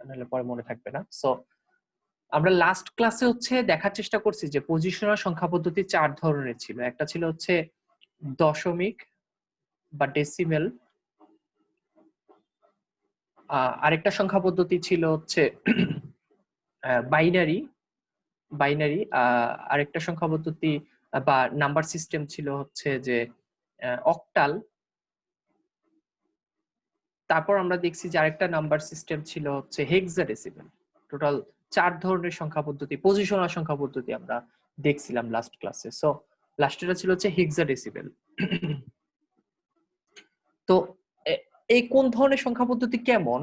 নাহলে পরে মনে থাকবে না। সো আমরা লাস্ট ক্লাসে হচ্ছে দেখার চেষ্টা করছি যে পজিশনাল সংখ্যা পদ্ধতি 4 ধরনের ছিল। একটা ছিল হচ্ছে দশমিক বা ডেসিমেল, আরেকটা সংখ্যা পদ্ধতি ছিল হচ্ছে বাইনারি বাইনারি আরেকটা সংখ্যা পদ্ধতি বা নাম্বার সিস্টেম ছিল হচ্ছে যে অক্টাল। তারপর আমরা দেখছি যে আরেকটা নাম্বার সিস্টেম ছিল হচ্ছে হেক্সাডেসিমেল। টোটাল 4 ধরনের সংখ্যা পদ্ধতি, পজিশনাল সংখ্যা পদ্ধতি আমরা দেখছিলাম লাস্ট ক্লাসে। সো লাস্টেরটা ছিল হচ্ছে হেক্সাডেসিমেল। তো এই কোন ধরনের সংখ্যা পদ্ধতি কেমন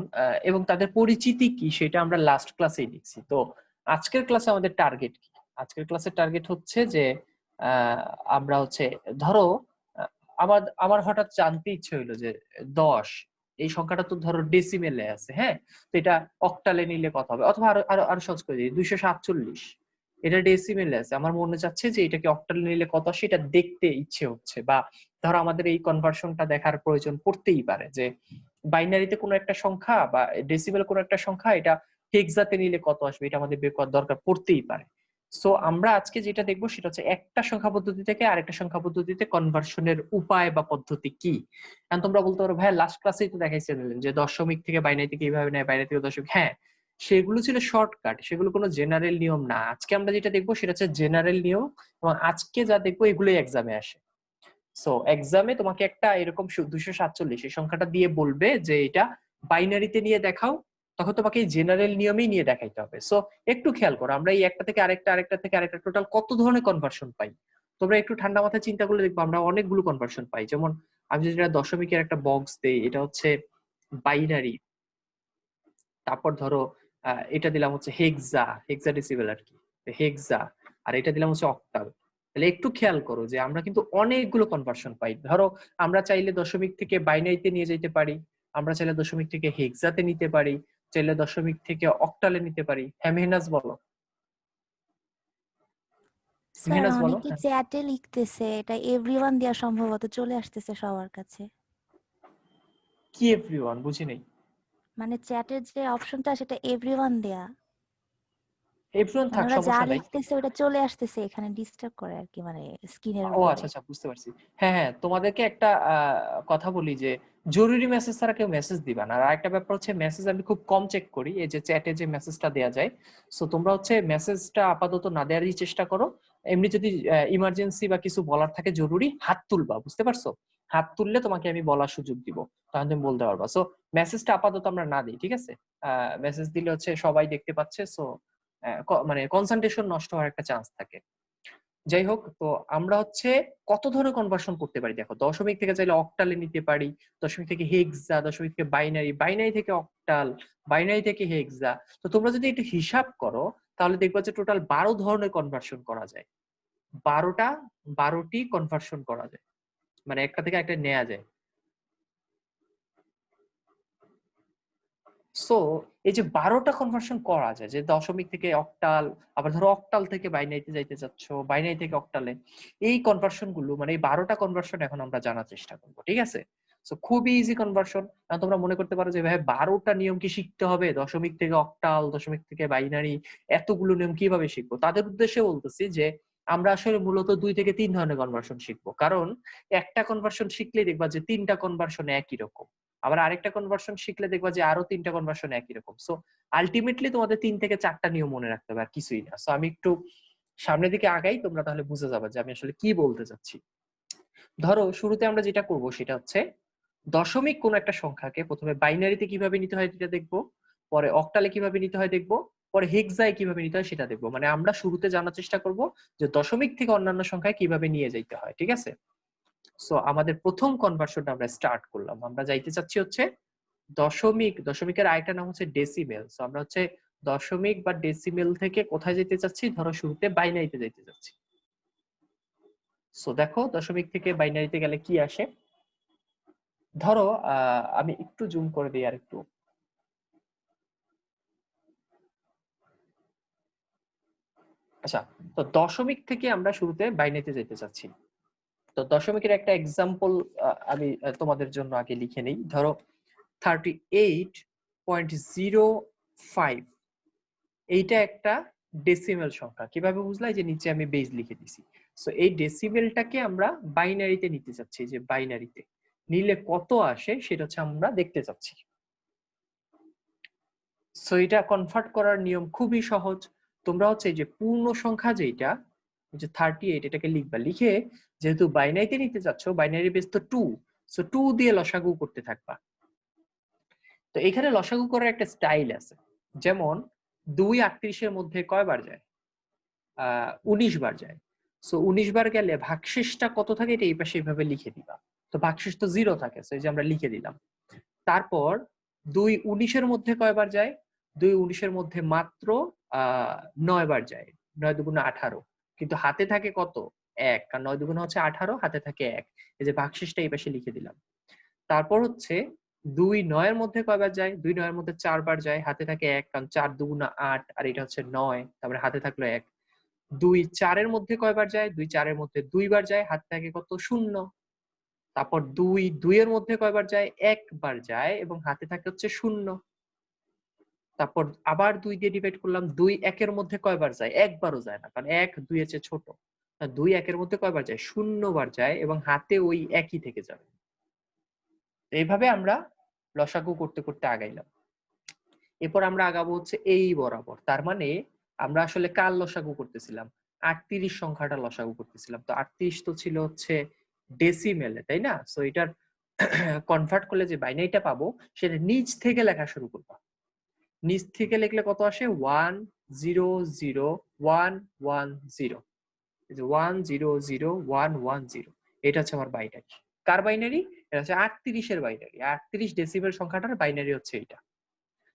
এবং তাদের পরিচিতি কি সেটা আমরা লাস্ট ক্লাসেই দেখছি। তো আজকের ক্লাসে আমাদের টার্গেট কি? আজকের ক্লাসের টার্গেট হচ্ছে যে আমরা হচ্ছে ধরো আমার আমার হঠাৎ জানতে ইচ্ছে হইলো যে 10 এই সংখ্যাটা তো ধরো ডেসিমেলে আছে, হ্যাঁ, তো এটা অক্টালে নিলে কত হবে, অথবা আরো আরো আরো সহজ করে দিই 247 এটা ডেসিমেলে আছে, আমার মনে যাচ্ছে যে এটাকে অক্টালে নিলে কত আসে এটা দেখতে ইচ্ছে হচ্ছে, বা ধরো আমাদের এই কনভার্সনটা দেখার প্রয়োজন পড়তেই পারে যে বাইনারিতে কোনো একটা সংখ্যা বা ডেসিমেল কোনো একটা সংখ্যা এটা হেক্সাতে নিলে কত আসবে, এটা আমাদের বের করার দরকার পড়তেই পারে। সো আমরা আজকে যেটা দেখবো সেটা হচ্ছে একটা সংখ্যা পদ্ধতি থেকে আরেকটা সংখ্যা পদ্ধতিতে কনভার্সনের উপায় বা পদ্ধতি কি। এখন তোমরা বলতে পারো ভাই লাস্ট ক্লাসেই তো দেখাইছিলেন যে দশমিক থেকে বাইনারি থেকে এইভাবে নেয়, বাইনারি থেকে দশমিক, হ্যাঁ সেগুলো ছিল শর্টকাট, সেগুলো কোনো জেনারেল নিয়ম না। আজকে আমরা যেটা দেখবো সেটা হচ্ছে জেনারেল নিয়ম, এবং আজকে যা দেখবো এগুলোই এক্সামে আসে। সো এক্সামে তোমাকে একটা এরকম 247 এই সংখ্যাটা দিয়ে বলবে যে এটা বাইনারিতে নিয়ে দেখাও, তখন তোমাকে এই জেনারেল নিয়মেই নিয়ে দেখাইতে হবে। সো একটু খেয়াল করো আমরা এই একটা থেকে আরেকটা, আরেকটা থেকে আরেকটা টোটাল কত ধরনের কনভার্সন পাই। তোমরা একটু ঠান্ডা মাথায় চিন্তা করলে দেখবো আমরা অনেকগুলো কনভার্সন পাই। যেমন আমি যদি এটা দশমিকের একটা বক্স দেই, এটা হচ্ছে বাইনারি। তারপর ধরো এটা দিলাম হচ্ছে হেক্সাডেসিমেল আর কি, হেক্সা। আর এটা দিলাম হচ্ছে অক্টাল। তাহলে একটু খেয়াল করো যে আমরা কিন্তু অনেকগুলো কনভার্সন পাই। ধরো আমরা চাইলে দশমিক থেকে বাইনারিতে নিয়ে যেতে পারি, আমরা চাইলে দশমিক থেকে হেক্সাতে নিতে পারি, চাইলে দশমিক থেকে অক্টালে নিতে পারি। হ্যাঁ মেহনাজ বলো। স্যার মেহনাজ বলো। অনেকে হ্যাঁ, চ্যাটে লিখতেছে এটা এভরিওয়ান দেয়া সম্ভবত চলে আসতেছে সবার কাছে। কি এভরিওয়ান বুঝি নাই। মানে চ্যাটের যে অপশনটা সেটা এভরিওয়ান দেয়া, এভরিওয়ান মানে থাক, ওরা যা সমস্যা নাই। লিখতেছে ওটা চলে আসতেছে এখানে ডিস্টার্ব করে আর কি, মানে স্ক্রিনের ও উপরে। আচ্ছা আচ্ছা, বুঝতে পারছি। হ্যাঁ হ্যাঁ, তোমাদেরকে একটা কথা বলি যে জরুরি মেসেজ ছাড়া কেউ মেসেজ দিবা না। আর একটা ব্যাপার হচ্ছে মেসেজ আমি খুব কম চেক করি, এই যে চ্যাটে যে মেসেজটা দেওয়া যায়। সো তোমরা হচ্ছে মেসেজটা আপাতত না দেওয়ারই চেষ্টা করো। এমনি যদি ইমার্জেন্সি বা কিছু বলার থাকে জরুরি, হাত তুলবা, বুঝতে পারছো? হাত তুললে তোমাকে আমি বলার সুযোগ দিব, তখন তুমি বলতে পারবা। সো মেসেজটা আপাতত আমরা না দিই, ঠিক আছে? মেসেজ দিলে হচ্ছে সবাই দেখতে পাচ্ছে, সো মানে কনসেন্ট্রেশন নষ্ট হওয়ার একটা চান্স থাকে। যাই হোক, তো আমরা হচ্ছে কত ধরনের কনভার্সন করতে পারি দেখো। দশমিক থেকে চাইলে অক্টালে নিতে পারি, দশমিক থেকে হেক্সা, দশমিক থেকে বাইনারি, বাইনারি থেকে অক্টাল, বাইনারি থেকে হেক্সা। তো তোমরা যদি একটু হিসাব করো তাহলে দেখবা যে টোটাল 12 ধরনের কনভার্সন করা যায়। 12টি কনভার্সন করা যায়, মানে একটা থেকে একটা নেওয়া যায়। সো এই যে 12টা কনভার্সন করা যায়, যে দশমিক থেকে অক্টাল, আবার ধরো অক্টাল থেকে বাইনারিতে যাইতে চাচ্ছ, বাইনারি থেকে অক্টালে, এই কনভার্সন গুলো মানে এই 12টা কনভার্সন এখন আমরা জানার চেষ্টা করবো, ঠিক আছে? সো খুবই ইজি কনভার্সন। তোমরা মনে করতে পারো যে ভাই 12টা নিয়ম কি শিখতে হবে, দশমিক থেকে অক্টাল, দশমিক থেকে বাইনারি, এতগুলো নিয়ম কিভাবে শিখবো? তাদের উদ্দেশ্যে বলতেছি যে আমরা আসলে মূলত 2 থেকে 3 ধরনের কনভার্সন শিখবো। কারণ একটা কনভার্সন শিখলেই দেখবা যে 3টা কনভার্সন একই রকম, আবার আরেকটা কনভার্সন শিখলে দেখবা যে আরো 3টা কনভার্সন একই রকম। সো আলটিমেটলি তোমাদের 3 থেকে 4টা নিয়ম মনে রাখতে হবে, আর কিছুই না। সো আমি একটু সামনের দিকে আগাই, তোমরা তাহলে বুঝে যাবে যে আমি আসলে কি বলতে চাচ্ছি। ধরো শুরুতে আমরা যেটা করব সেটা হচ্ছে দশমিক কোন একটা সংখ্যাকে প্রথমে বাইনারিতে কিভাবে নিতে হয় সেটা দেখবো, পরে অক্টালে কিভাবে নিতে হয় দেখবো, পরে হেক্সায় কিভাবে নিতে হয় সেটা দেখবো। মানে আমরা শুরুতে জানার চেষ্টা করব যে দশমিক থেকে অন্যান্য সংখ্যায় কিভাবে নিয়ে যাইতে হয়, ঠিক আছে? সো আমাদের প্রথম কনভার্সনটা আমরা স্টার্ট করলাম। আমরা যাইতে চাচ্ছি হচ্ছে দশমিকের আরেকটা নাম হচ্ছে ডেসিমেল। সো আমরা হচ্ছে দশমিক বা ডেসিমেল থেকে কোথায় যেতে চাচ্ছি, ধরো শুরুতে বাইনারিতে যাইতে চাচ্ছি। সো দেখো দশমিক থেকে বাইনারিতে গেলে কি আসে। ধরো আমি একটু জুম করে দিই আর একটু। আচ্ছা, তো দশমিক থেকে আমরা শুরুতে বাইনারিতে যেতে চাচ্ছি। তো দশমিকের একটা এক্সাম্পল আমি তোমাদের জন্য আগে লিখে নিই। ধরো 38.0 5 এইটা একটা ডেসিমেল সংখ্যা। কিভাবে বুঝলা? এই যে নিচে আমি বেজ লিখে দিছি। সো এই ডেসিমেলটাকে আমরা বাইনারিতে নিতে চাচ্ছি, যে বাইনারিতে নিলে কত আসে সেটা হচ্ছে আমরা দেখতে চাচ্ছি। সো এটা কনভার্ট করার নিয়ম খুবই সহজ। তোমরা হচ্ছে এই যে পূর্ণ সংখ্যা যেটা, যে 38 এটাকে লিখবা, লিখে যেহেতু বাইনারিতে নিতে চাচ্ছ, বাইনারি বেস তো 2, সো 2 দিয়ে লসাগু করতে থাকবা। তো এখানে লসাগু করার একটা স্টাইল আছে, যেমন 2 38 এর মধ্যে কয়বার যায়? 19 বার যায়। সো 19 বার গেলে ভাগশেষটা কত থাকে এটা এই পাশে এইভাবে লিখে দিবা। তো ভাগশেষ তো 0 থাকে, সো এই যে আমরা লিখে দিলাম। তারপর 2 19 এর মধ্যে কয়বার যায়? 2 19 এর মধ্যে মাত্র 9 বার যায়। 9 দুগুণে 18, কিন্তু হাতে থাকে কত? 1, কারণ 9 দুগুণে হচ্ছে 18, হাতে থাকে 1। এই যে ভাগশেষটা এই পাশে লিখে দিলাম। তারপর হচ্ছে 2 9 এর মধ্যে কয়বার যায়? 2 9 এর মধ্যে 4 বার যায়, হাতে থাকে 1, কারণ 4 দুগুণে 8 আর এটা হচ্ছে 9, তারপরে হাতে থাকলো 1। 2 4 এর মধ্যে কয়বার যায়? 2 4 এর মধ্যে 2 বার যায়, হাতে থাকে কত? 0। তারপর 2 2 এর মধ্যে কয়বার যায়? 1 বার যায় এবং হাতে থাকে হচ্ছে 0। তারপর আবার 2 দিয়ে ডিভাইড করলাম। 2 1 এর মধ্যে কয়বার যায়? একবারও যায় না, কারণ 1 2 এর চেয়ে ছোট। 2 1 এর মধ্যে কয়বার যায়? 0 বার যায় এবং হাতে ওই একই থেকে যাবে। এইভাবে আমরা লসাগু করতে করতে আগাইলাম। এরপর আমরা আগাবো হচ্ছে এই বরাবর। তার মানে আমরা আসলে কার লসাগু করতেছিলাম? 38 সংখ্যাটা লসাগু করতেছিলাম। তো 38 তো ছিল হচ্ছে ডেসিমেলে, তাই না? সো এটার কনভার্ট করলে যে বাইনারিটা পাবো সেটা নিচ থেকে লেখা শুরু করব। নিচ থেকে লিখলে কত আসে? 1 0 0 1 1 0। এই যে 1 0 0 1 1 0, এটা হচ্ছে আমার বাইনারি। কার বাইনারি? এটা হচ্ছে 38 এর বাইনারি। 38 ডেসিমেল সংখ্যাটার বাইনারি হচ্ছে এটা।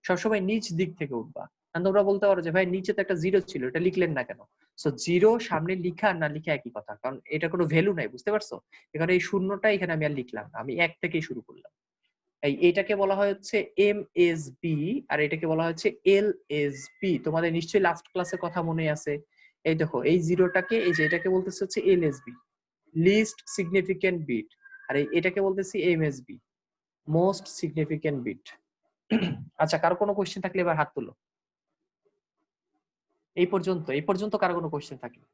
সবসময় নিচ দিক থেকে উঠবা। তোমরা বলতে পারো যে ভাই নিচে তো একটা জিরো ছিল, এটা লিখলেন না কেন? সো জিরো সামনে লিখা আর না লিখা একই কথা, কারণ এটা কোনো ভ্যালু নাই, বুঝতে পারছো? এখানে এই শূন্যটা এখানে আমি আর লিখলাম না, আমি 1 থেকেই শুরু করলাম। এটাকে বলা হয় হচ্ছে এমএসবি আর এটাকে বলা হচ্ছে এলএসবি। তোমাদের নিশ্চয়ই লাস্ট ক্লাসের কথা মনে আছে। এই দেখো এই জিরোটাকে, এই যে এটাকে বলতেছে হচ্ছে এলএসবি, লিস্ট সিগনিফিকেন্ট বিট, আর এটাকে বলতেছি এমএসবি, মোস্ট সিগনিফিকেন্ট বিট। আচ্ছা, কারো কোনো কোশ্চেন থাকলে এবার হাত তুলো। এই পর্যন্ত কারো কোনো কোশ্চেন থাকলে?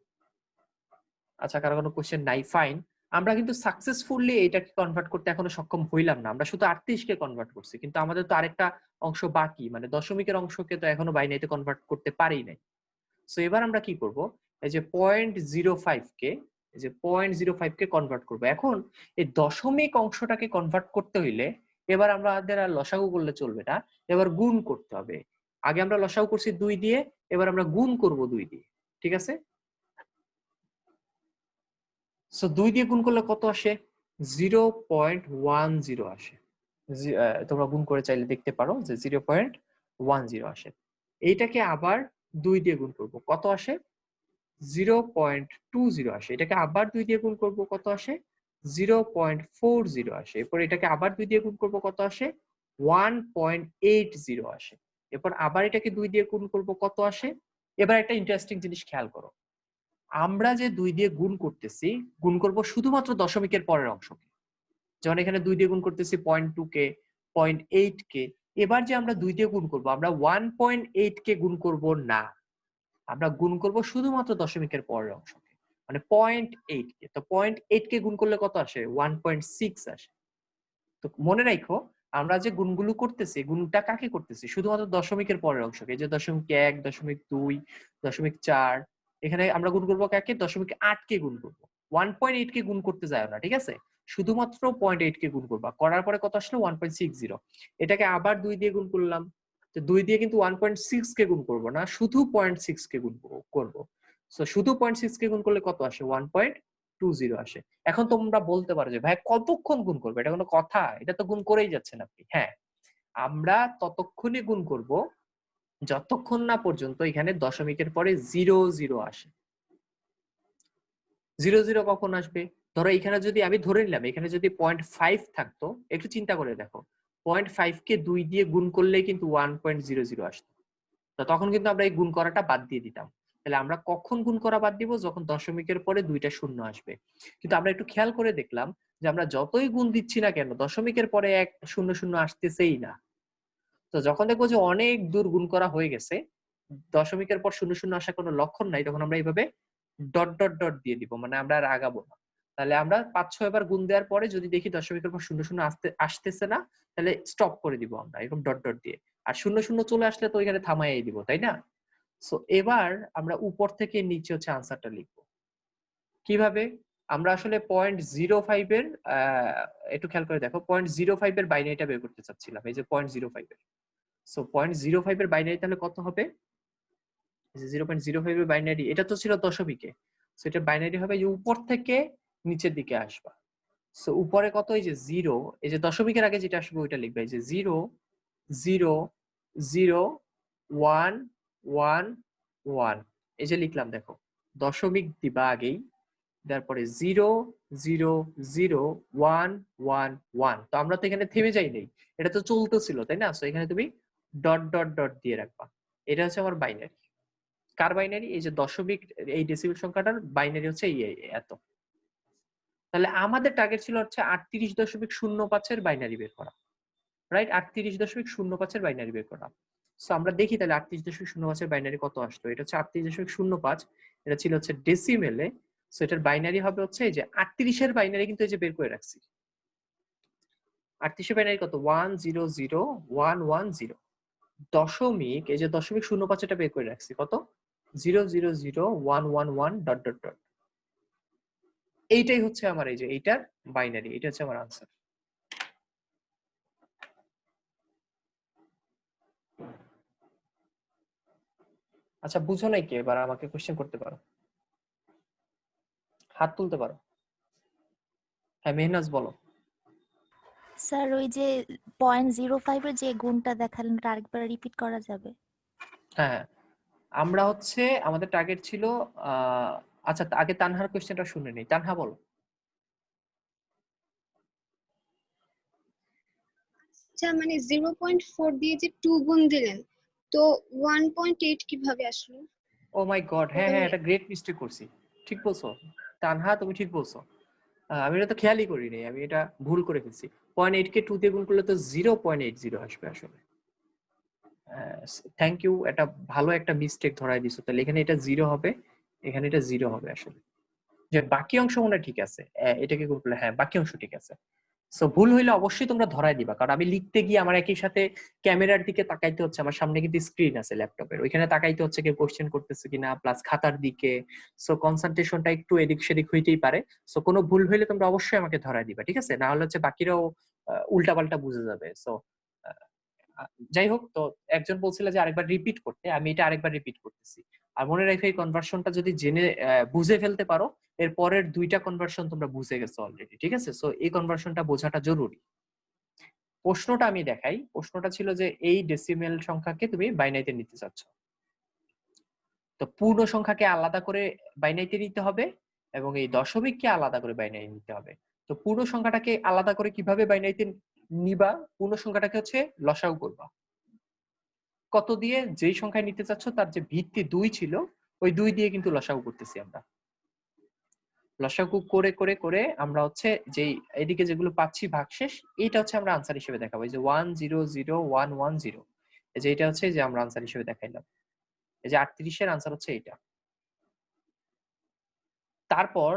আচ্ছা, কারো কোনো কোশ্চেন নাই, ফাইন। আমরা কিন্তু সাকসেসফুলি এটাকে কনভার্ট করতে এখনো সক্ষম হইলাম না। আমরা শুধু 38 কে কনভার্ট করছি, কিন্তু আমাদের তো আরেকটা অংশ বাকি, মানে দশমিকের অংশকে তো এখনো বাইনারিতে কনভার্ট করতে পারি নাই। সো এবার আমরা কি করব? এই যে 0.05 কে, এই যে 0.05 কে কনভার্ট করব। এখন এই দশমিক অংশটাকে কনভার্ট করতে হইলে এবার আমাদের আর লসাগু করলে চলবে না, এবার গুণ করতে হবে। আগে আমরা লসাগু করছি 2 দিয়ে, এবার আমরা গুণ করব 2 দিয়ে, ঠিক আছে? সো 2 দিয়ে গুণ করলে কত আসে? 0.10 আসে। তোমরা গুণ করে চাইলে দেখতে পারো যে 0.10 আসে। এইটাকে আবার 2 দিয়ে গুণ করব, কত আসে? 0.20 আসে। এটাকে আবার 2 দিয়ে গুণ করব, কত আসে? 0.40 আসে। এরপর এটাকে আবার 2 দিয়ে গুণ করব, কত আসে? 1.80 আসে। এরপর আবার এটাকে 2 দিয়ে গুণ করব, কত আসে? এবার একটা ইন্টারেস্টিং জিনিস খেয়াল করো। আমরা যে 2 দিয়ে গুণ করতেছি, গুণ করব শুধুমাত্র দশমিকের পরের অংশকে। যেমন এখানে 2 দিয়ে গুণ করতেছি 0.2 কে, 0.8 কে। এবার যে আমরা 2 দিয়ে গুণ করব, আমরা 1.8 কে গুণ করব না। আমরা গুণ করব শুধুমাত্র দশমিকের পরের অংশকে, মানে 0.8 কে। তো 0.8 কে গুণ করলে কত আসে? 1.6 আসে। তো মনে রাখো, আমরা যে গুণগুলো করতেছি, গুণটা কাকে করতেছি? শুধুমাত্র দশমিকের পরের অংশকে। এই যে 0.1 0.2 0.4, এখানে আমরা গুণ করবো কাকে? 0.8 কে গুণ করবো। 1.8 কে গুণ করতে যায় না, ঠিক আছে? শুধুমাত্র 0.8 কে গুণ করবা। করার পরে কত আসলো? 1.60। এটাকে আবার 2 দিয়ে গুণ করলাম। তো 2 দিয়ে কিন্তু 1.6 কে গুণ করবো না, শুধু 0.6 কে গুণ করবো। সো শুধু 0.6 কে গুণ করলে কত আসে? 1.20 আসে। এখন তোমরা বলতে পারো যে ভাই কতক্ষণ গুণ করবে? এটা কোনো কথা? এটা তো গুণ করেই যাচ্ছেন আপনি। হ্যাঁ, আমরা ততক্ষণই গুণ করব যতক্ষণ না পর্যন্ত এখানে দশমিকের পরে 0 আসে। 0 কখন আসবে? ধরো এখানে যদি আমি ধরে নিলাম এখানে যদি 0.5 থাকতো, একটু চিন্তা করে দেখো, 0.5 কে 2 দিয়ে গুণ করলে কিন্তু 1.00 আসতো। তো তখন কিন্তু আমরা এই গুণ করাটা বাদ দিয়ে দিতাম। তাহলে আমরা কখন গুণ করা বাদ দিব? যখন দশমিকের পরে 2টা শূন্য আসবে। কিন্তু আমরা একটু খেয়াল করে দেখলাম যে আমরা যতই গুণ দিচ্ছি না কেন, দশমিকের পরে 1 0 0 আসতেছেই না। তো যখন দেখবো যে অনেক দূর গুণ করা হয়ে গেছে, দশমিকের পর শূন্য শূন্য আসার কোনো লক্ষণ নাই, তখন আমরা এইভাবে ডট ডট ডট দিয়ে দিব, মানে আমরা আর আগাবো না। তাহলে আমরা 5-6 বার গুণ দেওয়ার পরে যদি দেখি দশমিকের পর শূন্য শূন্য আসতেছে না, তাহলে স্টপ করে দিব আমরা এরকম ডট ডট দিয়ে। আর শূন্য শূন্য চলে আসলে তো ওইখানে থামাইয়ে দিব, তাই না? সো এবার আমরা উপর থেকে নিচে হচ্ছে আনসারটা লিখবো কিভাবে। আমরা আসলে 0.05 এর একটু খেয়াল করে দেখো, 0.05 এর বাইনারিটা বের করতে চাচ্ছিলাম, এই যে 0.05 এর। সো 0.05 এর বাইনারি তাহলে কত হবে? 0.05 এর বাইনারি, এটা তো ছিল দশমিকে, সো এটা বাইনারি হবে যে উপর থেকে নিচের দিকে আসবা। সো উপরে কত, এই যে 0, এই যে দশমিকের আগে যেটা আসবে ওইটা লিখবে, এই যে 0 0 0 1 1 1, এই যে লিখলাম দেখো, দশমিক দিবা আগেই, তারপরে 0 0 0 1 1 1। তো আমরা তো এখানে থেমে যাই নাই, এটা তো চলতেছিল, তাই না? সো এখানে তুমি ডট ডট ডট দিয়ে রাখবা। এটা হচ্ছে আমার বাইনারি। কার বাইনারি? এই যে দশমিক, এই ডেসিমেল সংখ্যাটার বাইনারি হচ্ছে এই এত। তাহলে আমাদের টার্গেট ছিল হচ্ছে 38.05 এর বাইনারি বের করা, রাইট? 38.05 এর বাইনারি বের করা। সো আমরা দেখি তাহলে 38.05 এর বাইনারি কত আসলো। এটা হচ্ছে 38.05, এটা ছিল হচ্ছে ডেসিমেলে। সো এটার বাইনারি হবে হচ্ছে এই যে 38 এর বাইনারি, কিন্তু এই যে বের করে রাখছি। 38 এর বাইনারি কত? 1000110। দশমিক, এই যে দশমিক 05 এটা বের করে রাখছি কত? 000111 ডট ডট ডট। এইটাই হচ্ছে আমার, এই যে এইটার বাইনারি, এটা হচ্ছে আমার আনসার। আচ্ছা, বুঝো নাই কি? এবার আমাকে কোশ্চেন করতে পারো, হাত তুলতে পারো। হ্যাঁ মেহনাজ বলো। স্যার ওই যে 0.05 এর যে গুণটা দেখালেন ওটা আরেকবার রিপিট করা যাবে? হ্যাঁ, আমরা হচ্ছে আমাদের টার্গেট ছিল আচ্ছা আগে তানহার কোশ্চেনটা শুনে নেই। তানহা বলো। আচ্ছা, মানে 0.4 দিয়ে যে 2 গুণ দিলেন, তো 1.8 কিভাবে আসলো? ও মাই গড, হ্যাঁ মানে হ্যাঁ, এটা গ্রেট মিস্টেক করছি। ঠিক বলছো তানহা, তুমি ঠিক বলছো। আমি এটা তো খেয়ালই করিনি, আমি এটা ভুল করে ফেলছি। 0.8 কে 2 দিয়ে গুণ করলে তো 0.80 আসবে আসলে। থ্যাংক ইউ, এটা ভালো একটা মিস্টেক ধরাই দিছো। তাহলে এখানে এটা 0 হবে, এখানে এটা 0 হবে আসলে। যে বাকি অংশ মনে হয় ঠিক আছে, এটাকে গুণ করলে, হ্যাঁ বাকি অংশ ঠিক আছে। সো ভুল হইলে অবশ্যই তোমরা ধরাই দিবা, কারণ আমি লিখতে গিয়ে আমার একই সাথে ক্যামেরার দিকে তাকাইতে হচ্ছে, আমার সামনে কিন্তু স্ক্রিন আছে ল্যাপটপের, ওইখানে তাকাইতে হচ্ছে কেউ কোশ্চেন করতেছে কিনা, প্লাস খাতার দিকে। সো কনসেন্ট্রেশনটা একটু এদিক সেদিক হইতেই পারে। সো কোনো ভুল হইলে তোমরা অবশ্যই আমাকে ধরাই দিবা, ঠিক আছে? না হলে হচ্ছে বাকিরাও উল্টাপাল্টা বুঝে যাবে। সো যাই হোক, তো একজন বলছিল যে আরেকবার রিপিট করতে, আমি এটা আরেকবার রিপিট করতেছি। আর মনে রাখো, এই কনভার্সনটা যদি জেনে বুঝে ফেলতে পারো, এর পরের দুইটা কনভার্সন তোমরা বুঝে গেছো অলরেডি, ঠিক আছে? সো এই কনভার্সনটা বোঝাটা জরুরি। প্রশ্নটা আমি দেখাই। প্রশ্নটা ছিল যে এই ডেসিমেল সংখ্যাকে তুমি বাইনারিতে নিতে চাচ্ছ, তো পূর্ণ সংখ্যাকে আলাদা করে বাইনারিতে নিতে হবে এবং এই দশমিককে আলাদা করে বাইনারি নিতে হবে। তো পূর্ণ সংখ্যাটাকে আলাদা করে কিভাবে বাইনারিতে নিবা? পূর্ণ সংখ্যাটাকে হচ্ছে লসাগু করবা। কত দিয়ে? যেই সংখ্যায় নিতে চাচ্ছ তার যে ভিত্তি 2 ছিল, ওই 2 দিয়ে কিন্তু লসাগু করতেছি আমরা। লসাগু করে করে করে আমরা হচ্ছে যেই এদিকে যেগুলো পাচ্ছি ভাগশেষ, এইটা হচ্ছে আমরা আনসার হিসেবে দেখাবো। এই যে 100110, এই যে এটা হচ্ছে যে আমরা আনসার হিসেবে দেখাইলাম। এই যে 38 এর আনসার হচ্ছে এটা। তারপর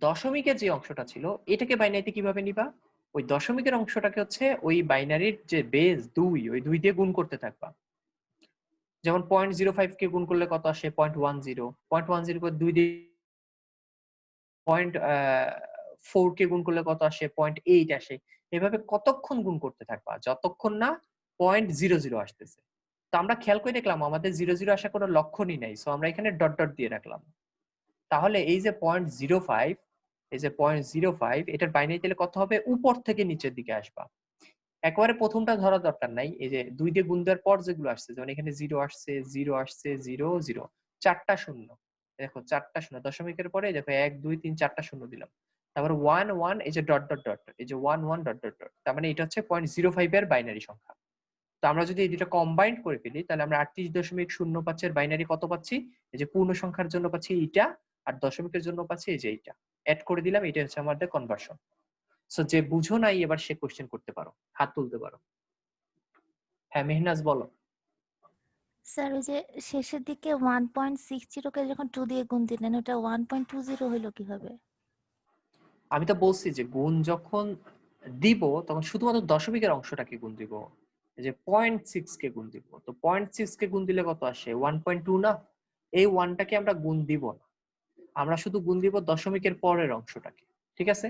দশমিকের যে অংশটা ছিল, এটাকে বাইনারিতে কিভাবে নিবা? ওই দশমিকের অংশটাকে হচ্ছে ওই বাইনারির যে বেস 2, ওই 2 দিয়ে গুণ করতে থাকবা। যেমন 0.05 কে গুণ করলে কত আসে? 0.10। 0.10 করে 2 দিয়ে 0.4 কে গুণ করলে কত আসে? 0.8 আসে। এভাবে কতক্ষণ গুণ করতে থাকবা? যতক্ষণ না 0.00 আসতেছে। তো আমরা খেয়াল করে দেখলাম আমাদের 00 আসার কোনো লক্ষণই নাই। সো আমরা এখানে ডট ডট দিয়ে রাখলাম। তাহলে এই যে 0.05, এই যে 0.05, এটার বাইনারি তাহলে কত হবে? উপর থেকে নিচের দিকে আসবা। একেবারে প্রথমটা ধরা দরকার নাই, এই যে 2 দিয়ে গুণ দেওয়ার পর যেগুলো আসছে, যেমন এখানে 0 আসছে, 0 আসছে, 0 0, চারটা শূন্য। দেখো চারটা শূন্য, দশমিকের পরে দেখো 1 2 3 চারটা শূন্য দিলাম। তারপর 1 1, এই যে ডট ডট ডট, এই যে 1 1 ডট ডট ডট, তার মানে এটা হচ্ছে 0.05 এর বাইনারি সংখ্যা। তো আমরা যদি এই দুটো কম্বাইন্ড করে ফেলি, তাহলে আমরা 38.05 এর বাইনারি কত পাচ্ছি? এই যে পূর্ণ সংখ্যার জন্য পাচ্ছি এইটা, আর দশমিকের জন্য পাচ্ছি এই যে এইটা। অ্যাড করে দিলাম, এটা হচ্ছে আমাদের কনভার্সন। সো যে বুঝো নাই এবার সে কোশ্চেন করতে পারো, হাত তুলতে পারো। হ্যাঁ মেহনাজ বলো। স্যার ওই যে শেষের দিকে 1.60 কে যখন 2 দিয়ে গুণ দিলেন ওটা 1.20 হইলো কিভাবে? আমি তো বলছি যে গুণ যখন দিব তখন শুধুমাত্র দশমিকের অংশটাকে গুণ দিব, এই যে 0.6 কে গুণ দিব, তো 0.6 কে গুণ দিলে কত আসে 1.2 না, এই 1টাকে আমরা গুণ দিব না, আমরা শুধু গুণ দিব দশমিকের পরের অংশটাকে। ঠিক আছে,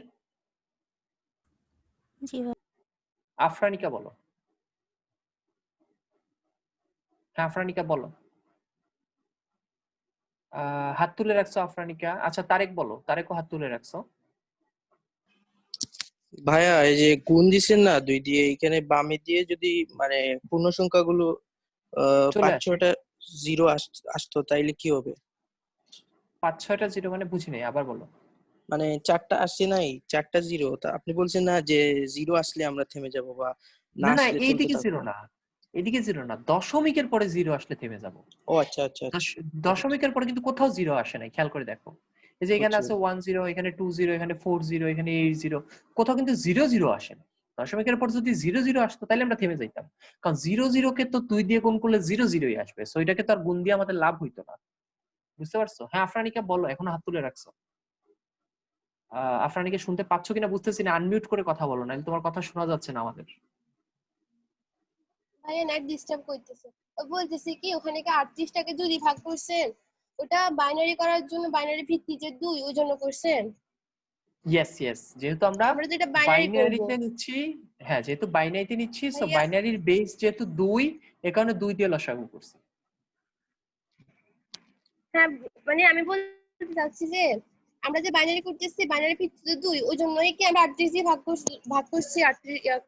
জি ভাই। আফরানিকা বলো। হ্যাঁ আফরানিকা বলো। হাত তুলে রাখছো আফরানিকা। আচ্ছা তারেক বলো, তারেকও হাত তুলে রাখছো। ভাইয়া এই যে গুণ দিছেন না 2 দিয়ে, এখানে বামে দিয়ে যদি মানে পূর্ণ সংখ্যাগুলো চলে পাঁচ আসে ছয়টা জিরো আসতো তাইলে কি হবে? 5-6টা জিরো মানে বুঝি নাই, আবার বলো। মানে 4টা আসছে নাই, 4টা জিরো, তা আপনি বলছেন না যে জিরো আসলে আমরা থেমে যাব বা না না না আসলে চলতে এইদিকে জিরো থাকবো। না, এদিকে জিরো না, দশমিকের পরে জিরো আসলে থেমে যাব। ও আচ্ছা আচ্ছা আচ্ছা, দশমিকের পরে কিন্তু কোথাও জিরো আসে নাই, খেয়াল করে দেখো। এই যে এখানে বুঝছি আছে 10, এখানে 20, এখানে 40, এখানে 80, কোথাও কিন্তু জিরো জিরো আসে না। দশমিকের পর যদি জিরো জিরো আসতো তাহলে আমরা থেমে যাইতাম, কারণ জিরো জিরো কে তো 2 দিয়ে গুণ করলে জিরো জিরোই আসবে, সো এটাকে তো আর গুণ দিয়ে আমাদের লাভ হইতো না। বুঝতে পারছো? হ্যাঁ আফরানিকা বলো, এখনো হাত তুলে রাখছো। আফরানিকে শুনতে পাচ্ছ কিনা বুঝতেছি না, আনমিউট করে কথা বলো, নাহলে তোমার কথা শোনা যাচ্ছে না আমাদের। ভাইয়া নেট ডিস্টার্ব করতেছে। বলতেছি কি ওখানে কি 38টাকে 2 দিয়ে ভাগ করছেন? ওটা বাইনারি করার জন্য বাইনারি ভিত্তি যে 2 ওই জন্য করছেন? ইয়েস ইয়েস, যেহেতু আমরা আমরা তো এটা বাইনারি করব। বাইনারিতে নিচ্ছি। হ্যাঁ যেহেতু বাইনারিতে নিচ্ছি, সো ভাইয়া বাইনারির বেস যেহেতু 2, এ কারণে 2 দিয়ে লসাগু করছি। হ্যাঁ, মানে আমি বলতে চাচ্ছি যে আমরা যে বাইনারি করতেছি বাইনারি ভিত্তি যে 2 ওই জন্যই কি আমরা 38 দিয়ে ভাগ করছি 38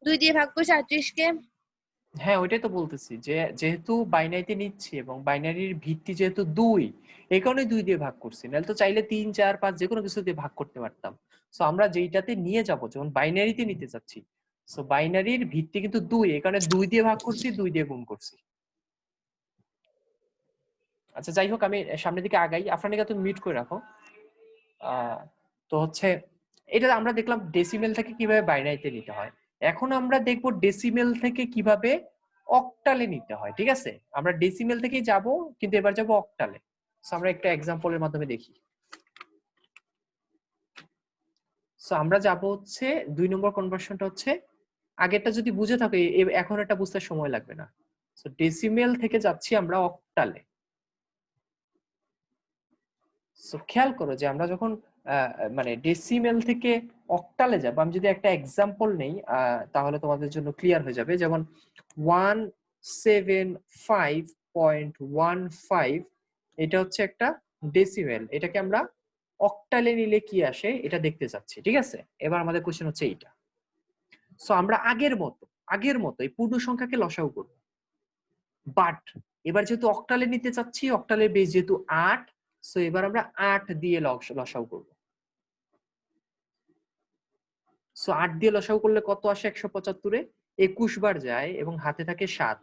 2 দিয়ে ভাগ করছি 38 কে। হ্যাঁ ওইটাই তো বলতেছি যে যেহেতু বাইনারিতে নিচ্ছি এবং বাইনারির ভিত্তি যেহেতু 2, এই কারণে 2 দিয়ে ভাগ করছি, নাহলে তো চাইলে 3, 4, 5 যে কোনো কিছু দিয়ে ভাগ করতে পারতাম। সো আমরা যেইটাতে নিয়ে যাব, যেমন বাইনারিতে নিতে চাচ্ছি, সো বাইনারির ভিত্তি কিন্তু 2, এই কারণে 2 দিয়ে ভাগ করছি, 2 দিয়ে গুণ করছি। আচ্ছা যাই হোক, আমি সামনের দিকে আগাই। আফরানিকা তুমি মিউট করে রাখো। তো হচ্ছে এটা আমরা দেখলাম ডেসিমেল থেকে কিভাবে বাইনারিতে নিতে হয়। এখন আমরা দেখব ডেসিমেল থেকে কিভাবে অক্টালে নিতে হয়। ঠিক আছে, আমরা ডেসিমেল থেকেই যাব, কিন্তু এবার যাব অক্টালে। সো আমরা একটা এক্সাম্পলের মাধ্যমে দেখি। সো আমরা যাব হচ্ছে 2 নম্বর কনভার্সনটা হচ্ছে, আগেরটা যদি বুঝে থাকো এখন এটা বুঝতে সময় লাগবে না। সো ডেসিমেল থেকে যাচ্ছি আমরা অক্টালে। সো খেয়াল করো যে আমরা যখন মানে ডেসিমেল থেকে অক্টালে যাব, আমি যদি একটা এক্সাম্পল নেই তাহলে তোমাদের জন্য ক্লিয়ার হয়ে যাবে। যেমন 175.15, এটা হচ্ছে একটা ডেসিমেল, এটাকে আমরা অক্টালে নিলে কি আসে এটা দেখতে চাচ্ছি। ঠিক আছে, এবার আমাদের কোশ্চেন হচ্ছে এইটা। সো আমরা আগের মতো এই পূর্ণ সংখ্যাকে লসাগু করব, বাট এবার যেহেতু অক্টালে নিতে চাচ্ছি, অক্টালের বেস যেহেতু 8, সো এবার আমরা 8 দিয়ে লসাগু করব। সো 8 দিয়ে লসাগু করলে কত আসে 175-এ? 21 বার যায় এবং হাতে থাকে 7।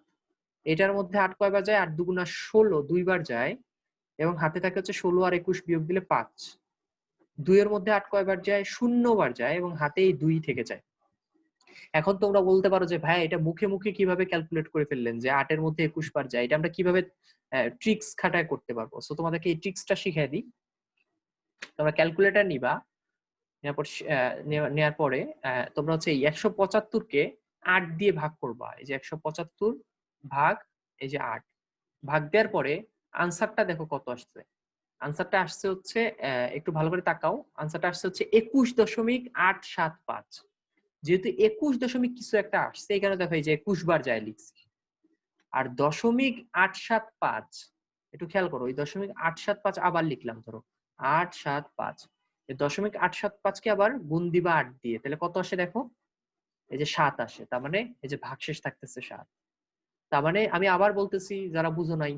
এটার মধ্যে 8 কয়বার যায়? 8 দুগুণা 16, 2 বার যায় এবং হাতে থাকে হচ্ছে 16 আর 21 বিয়োগ দিলে 5। 2 এর মধ্যে 8 কয়বার যায়? 0 বার যায় এবং হাতে এই 2 থেকে যায়। এখন তোমরা বলতে পারো যে ভাই এটা মুখে মুখে কিভাবে ক্যালকুলেট করে ফেললেন যে 8 এর মধ্যে 21 বার যায়, এটা আমরা কিভাবে ট্রিক্স খাটায় করতে পারবো? সো তোমাদেরকে এই ট্রিক্সটা শিখিয়ে দিই। তোমরা ক্যালকুলেটর নিবা, নেওয়ার পরে তোমরা হচ্ছে এই 175 কে 8 দিয়ে ভাগ করবা। এই যে 175 ভাগ এই যে 8, ভাগ দেওয়ার পরে আনসারটা দেখো কত আসছে। আনসারটা আসছে হচ্ছে একটু ভালো করে তাকাও, আনসারটা আসছে হচ্ছে 21.875। যেহেতু 21 দশমিক কিছু একটা আসছে, এখানে দেখো এই যে 21 বার যায় লিখছি। আর 0.875, একটু খেয়াল করো, ওই 0.875 আবার লিখলাম, ধরো 875, এই 0.875 কে আবার গুণ দিবা 8 দিয়ে, তাহলে কত আসে দেখো, এই যে 7 আসে। তার মানে এই যে ভাগশেষ থাকতেছে 7। তার মানে আমি আবার বলতেছি যারা বুঝো নাই,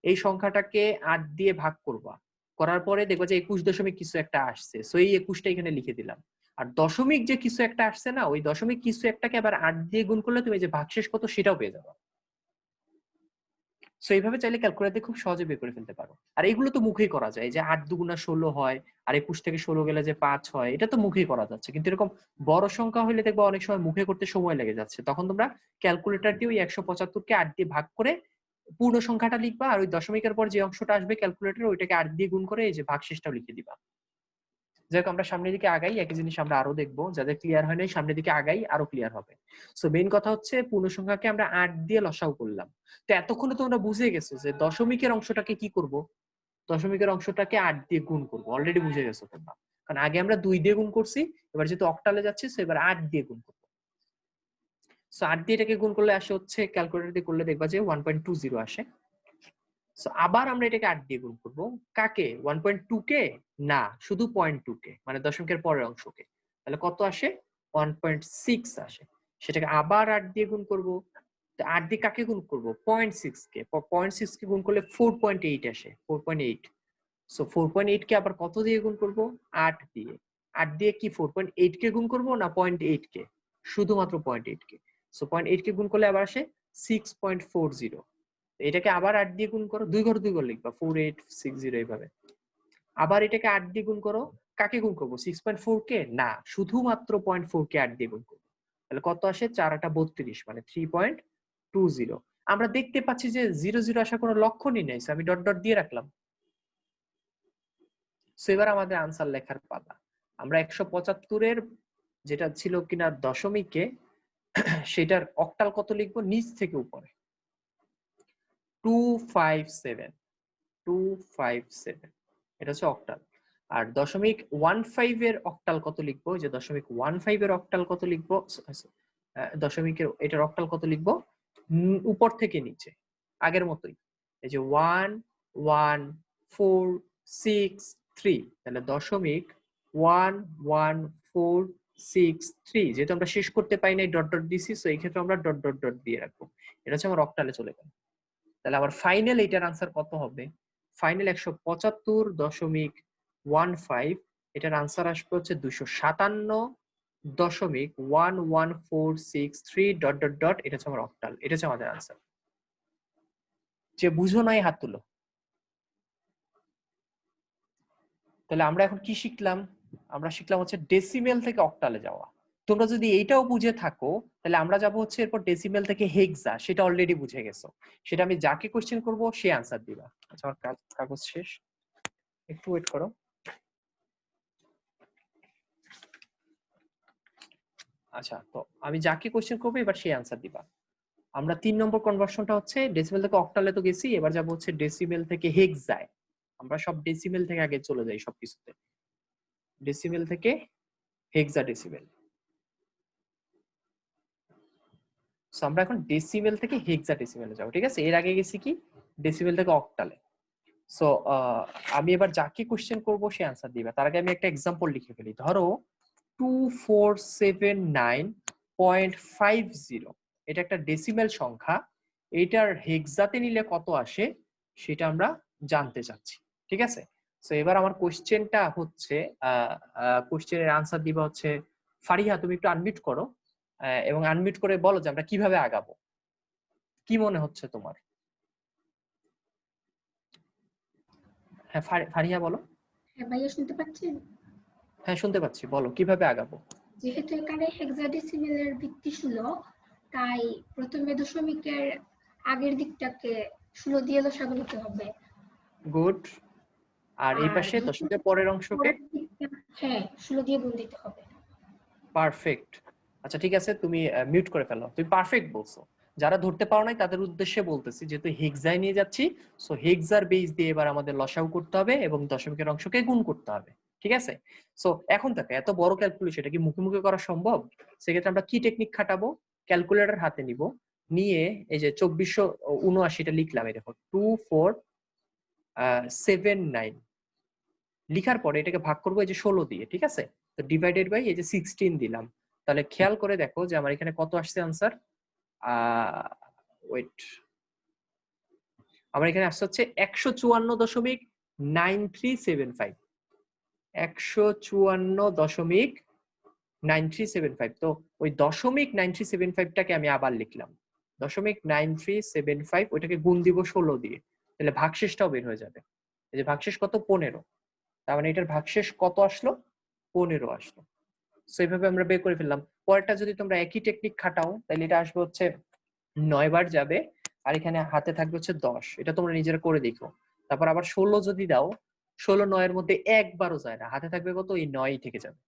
এই সংখ্যাটাকে 8 দিয়ে ভাগ করবা, করার পরে দেখবা যে 21 দশমিক কিছু একটা আসছে, সো এই 21টা এখানে লিখে দিলাম। আর দশমিক যে কিছু একটা আসছে না, ওই দশমিক কিছু একটাকে আবার 8 দিয়ে গুণ করলে তুমি যে ভাগশেষ কত সেটাও পেয়ে যাবে। সো এইভাবে চাইলে ক্যালকুলেটরে খুব সহজে বের করে ফেলতে পারো। আর এগুলো তো মুখেই করা যায়, যে 8 দুগুণা 16 হয়, আর 21 থেকে 16 গেলে যে 5 হয়, এটা তো মুখেই করা যাচ্ছে। কিন্তু এরকম বড় সংখ্যা হলে দেখবা অনেক সময় মুখে করতে সময় লেগে যাচ্ছে, তখন তোমরা ক্যালকুলেটর দিয়ে ওই 175 কে 8 দিয়ে ভাগ করে পূর্ণ সংখ্যাটা লিখবা, আর ওই দশমিকের পর যে অংশটা আসবে ক্যালকুলেটরে ওইটাকে 8 দিয়ে গুণ করে এই যে ভাগশেষটাও লিখে দিবা। যাই হোক, আমরা সামনের দিকে আগাই, একই জিনিস আমরা আরো দেখবো, যাদের ক্লিয়ার হয় নাই সামনের দিকে আগাই, আরো ক্লিয়ার হবে। সো মেইন কথা হচ্ছে পূর্ণ সংখ্যাকে আমরা 8 দিয়ে লসাও করলাম। তো এতক্ষণে তোমরা বুঝে গেছো যে দশমিকের অংশটাকে কি করব, দশমিকের অংশটাকে 8 দিয়ে গুণ করব। অলরেডি বুঝে গেছো তোমরা, কারণ আগে আমরা 2 দিয়ে গুণ করছি, এবার যেহেতু অক্টালে যাচ্ছে সো এবার 8 দিয়ে গুণ করব। সো 8 দিয়ে এটাকে গুণ করলে আসে হচ্ছে, ক্যালকুলেটর দিয়ে করলে দেখবা যে 1.20 আসে। সো আবার আমরা এটাকে 8 দিয়ে গুণ করব, কাকে? 1.2 কে না, শুধু 0.2 কে, মানে দশমিকের পরের অংশকে। তাহলে কত আসে? 1.6 আসে। সেটাকে আবার 8 দিয়ে গুণ করব। তো 8 দিয়ে কাকে গুণ করব? 0.6 কে। 0.6 কে গুণ করলে 4.8 আসে, 4.8। সো 4.8 কে আবার কত দিয়ে গুণ করব? 8 দিয়ে। 8 দিয়ে কি 4.8 কে গুণ করব না 0.8 কে? শুধুমাত্র 0.8 কে। সো 0.8 কে গুণ করলে আবার আসে 6.40। এটাকে আবার 8 দিয়ে গুণ করো, 2 ঘর 2 ঘর লিখবা, 4860 এইভাবে। আবার এটাকে 8 দিয়ে গুণ করো, কাকে গুণ করবো? 6.4 কে না, শুধুমাত্র 0.4 কে 8 দিয়ে গুণ করবো। তাহলে কত আসে? 4 8 32, মানে 3.20। আমরা দেখতে পাচ্ছি যে 00 আসার কোনো লক্ষণই নেই, আমি ডট ডট দিয়ে রাখলাম। সো এবার আমাদের আনসার লেখার পালা। আমরা 175 এর যেটা ছিল কিনা দশমিকে, সেটার অক্টাল কত লিখবো? নিচ থেকে উপরে 257 এটা হচ্ছে অক্টাল। আর দশমিক 15 এর অক্টাল কত লিখবো? যে দশমিক 15 এর অক্টাল কত লিখবো? দশমিকের এটার অক্টাল কত লিখবো? উপর থেকে নিচে আগের মতোই, এই যে 11463। তাহলে দশমিক 11463, যেহেতু আমরা শেষ করতে পাই নাই ডট ডট দিছি, সো এই ক্ষেত্রে আমরা ডট ডট ডট দিয়ে রাখবো। এটা হচ্ছে আমার অক্টালে চলে গেল। তাহলে আমার ফাইনাল এটার আনসার কত হবে? ফাইনাল 175.15, এটার আনসার আসবে হচ্ছে 257.11463 ডট ডট ডট। এটা হচ্ছে আমার অক্টাল, এটা হচ্ছে আমাদের আনসার। যে বুঝো নাই হাত তুলো। তাহলে আমরা এখন কি শিখলাম? আমরা শিখলাম হচ্ছে ডেসিমেল থেকে অক্টালে যাওয়া। তোমরা যদি এইটাও বুঝে থাকো তাহলে আমরা যাব হচ্ছে এরপর ডেসিমেল থেকে হেক্সা, সেটা অলরেডি বুঝে গেছো। সেটা আমি যাকে কোশ্চেন করব সে আনসার দিবা। আচ্ছা, আমার কাগজ শেষ, একটু ওয়েট করো। আচ্ছা, তো আমি যাকে কোশ্চেন করবো এবার সে আনসার দিবা। আমরা 3 নম্বর কনভার্সনটা হচ্ছে ডেসিমেল থেকে অক্টালে তো গেছি, এবার যাব হচ্ছে ডেসিমেল থেকে হেক্সায়। আমরা সব ডেসিমেল থেকে আগে চলে যাই সবকিছুতে, ডেসিমেল থেকে হেক্সাডেসিমেল। সো আমরা এখন ডেসিমেল থেকে হেক্সাডেসিমেলে যাব, ঠিক আছে? এর আগে গেছি কি ডেসিমেল থেকে অক্টালে। সো আমি এবার যাকে কোশ্চেন করব সে আনসার দিবে। তার আগে আমি একটা एग्जांपल লিখে ফেলি। ধরো 2479.50, এটা একটা ডেসিমেল সংখ্যা, এটার হেক্সাতে নিলে কত আসে সেটা আমরা জানতে চাচ্ছি, ঠিক আছে? সো এবার আমার কোশ্চেনটা হচ্ছে, কোশ্চেনের আনসার দিবা হচ্ছে ফারিহা, তুমি একটু আনমিউট করো এবং আনমিউট করে বলো যে আমরা কিভাবে আগাবো। কি মনে হচ্ছে তোমার? হ্যাঁ ফারিহা বলো। হ্যাঁ ভাইয়া, শুনতে পাচ্ছেন? হ্যাঁ শুনতে পাচ্ছি, বলো কিভাবে আগাবো। যেহেতু এখানে হেক্সাডেসিমেলের ভিত্তি 16, তাই প্রথমে দশমিকের আগের দিকটাকে 16 দিয়ে লসাগু নিতে হবে। গুড। আর এই আর পাশে দশমিকের পরের অংশকে পরের দিকটা, হ্যাঁ, 16 দিয়ে গুণ দিতে হবে। পারফেক্ট। আচ্ছা ঠিক আছে, তুমি মিউট করে ফেলো। তুমি পারফেক্ট বলছো। যারা ধরতে পারো নাই তাদের উদ্দেশ্যে বলতেছি, যেহেতু হেক্সায় নিয়ে যাচ্ছি, সো হেক্সার বেস দিয়ে এবার আমাদের লসাগু করতে হবে এবং দশমিকের অংশকে গুণ করতে হবে, ঠিক আছে? সো এখন থেকে এত বড় ক্যালকুলেশন এটা কি মুখে মুখে করা সম্ভব? সেক্ষেত্রে আমরা কি টেকনিক খাটাবো? ক্যালকুলেটর হাতে নিব, নিয়ে এই যে 2479টা লিখলাম, এই দেখো 2479 লিখার পরে এটাকে ভাগ করবো এই যে 16 দিয়ে, ঠিক আছে? তো ডিভাইডেড বাই এই যে 16 দিলাম। তাহলে খেয়াল করে দেখো যে আমার এখানে কত আসছে আনসার। ওয়েট, আমার এখানে আসছে হচ্ছে 154.9375, 154.9375। তো ওই দশমিক 9375টাকে আমি আবার লিখলাম, 0.9375 ওইটাকে গুণ দিব 16 দিয়ে, তাহলে ভাগশেষটাও বের হয়ে যাবে। এই যে ভাগশেষ কত, 15। তার মানে এটার ভাগশেষ কত আসলো, 15 আসলো। সো এইভাবে আমরা বের করে ফেললাম। পরেরটা যদি তোমরা একই টেকনিক খাটাও তাহলে এটা আসবে হচ্ছে 9 বার যাবে, আর এখানে হাতে থাকবে হচ্ছে 10। এটা তোমরা নিজেরা করে দেখো। তারপর আবার 16 যদি দাও, 16 9 এর মধ্যে একবারও যায় না, হাতে থাকবে কত, এই 9 থেকে যাবে।